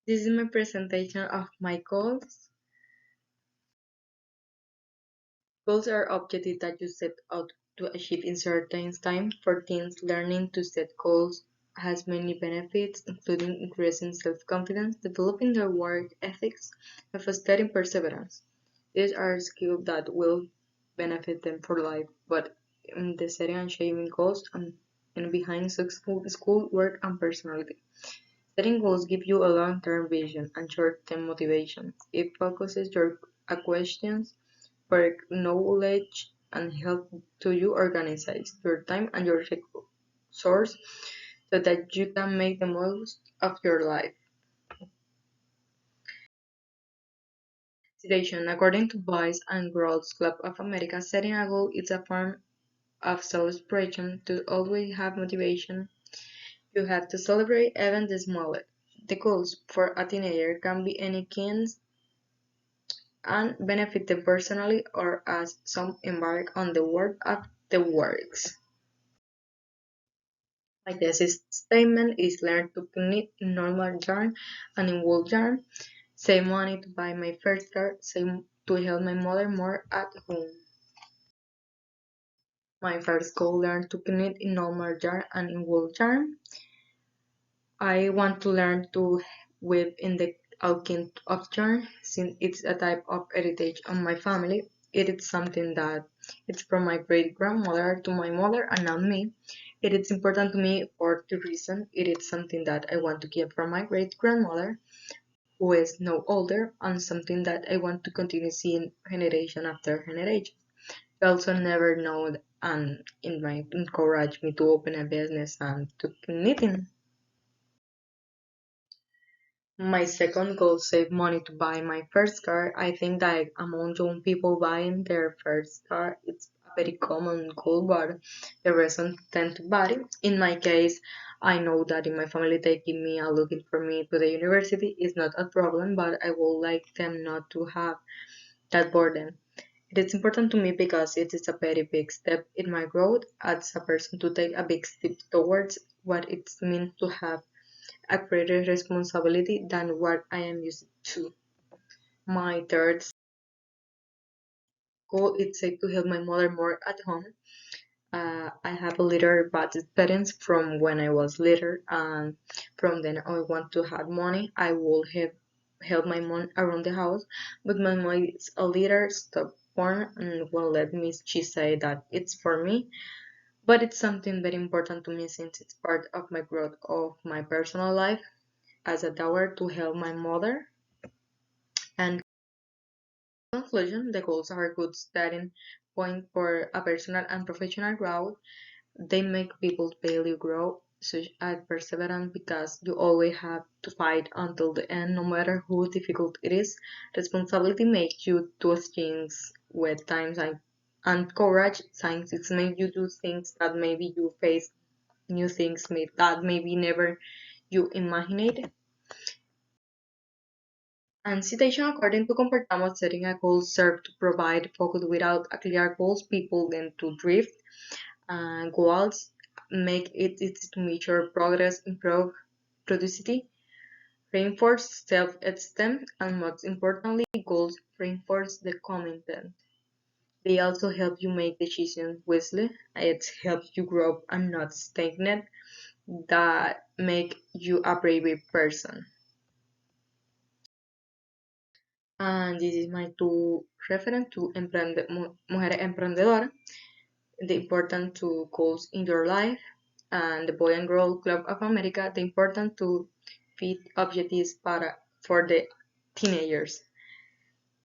This is my presentation of my goals. Goals are objectives that you set out to achieve in certain time. For teens, learning to set goals has many benefits, including increasing self-confidence, developing their work ethics, and fostering perseverance. These are skills that will benefit them for life, but in the setting and shaping goals and behind successful school, work, and personality. Setting goals give you a long-term vision and short-term motivation. It focuses your questions for knowledge and help to you organize your time and your resources so that you can make the most of your life. Citation: according to Boys and Girls Club of America, setting a goal is a form of self-expression. To always have motivation, you have to celebrate even the smallest. The goals for a teenager can be any kind and benefit them personally or as some embark on the work of the works. My thesis statement is learn to knit in normal yarn and in wool yarn, save money to buy my first car, save to help my mother more at home. My first goal, learn to knit in normal yarn and in wool yarn. I want to learn to weave in the alkin of yarn since it's a type of heritage of my family. It is something that it's from my great grandmother to my mother and now me. It is important to me for two reasons. It is something that I want to keep from my great grandmother, who is no older, and something that I want to continue seeing generation after generation. I also never know and it might encourage me to open a business and to knitting. My second goal, save money to buy my first car. I think that among young people buying their first car, it's a very common goal, but the reason tend to buy it. In my case, I know that in my family taking me and looking for me to the university is not a problem, but I would like them not to have that burden. It is important to me because it is a very big step in my growth as a person to take a big step towards what it means to have a greater responsibility than what I am used to. My third goal is to help my mother more at home. I have a little bad experience from when I was little, and from then I want to have money. I will help my mom around the house, but my mom is a little stubborn and won't let me. She say that it's for me, but it's something very important to me since it's part of my growth of my personal life as a daughter to help my mother. And conclusion, the goals are a good starting point for a personal and professional growth. They make people's value grow, such as perseverance, because you always have to fight until the end, no matter how difficult it is. Responsibility makes you do things with time and courage. Science it makes you do things that maybe you face new things that maybe never you imagined. And citation, according to Comportamos, setting a goal serves to provide focus without a clear goals. People tend to drift, and goals make it easy to measure progress, improve productivity, reinforce self-esteem, and most importantly, goals reinforce the commitment. They also help you make decisions wisely. It helps you grow and not stagnate. That make you a braver person. And this is my two reference to Mujeres Emprendedoras, the important two goals in your life, and the Boy and Girl Club of America, the important to fit objectives for the teenagers.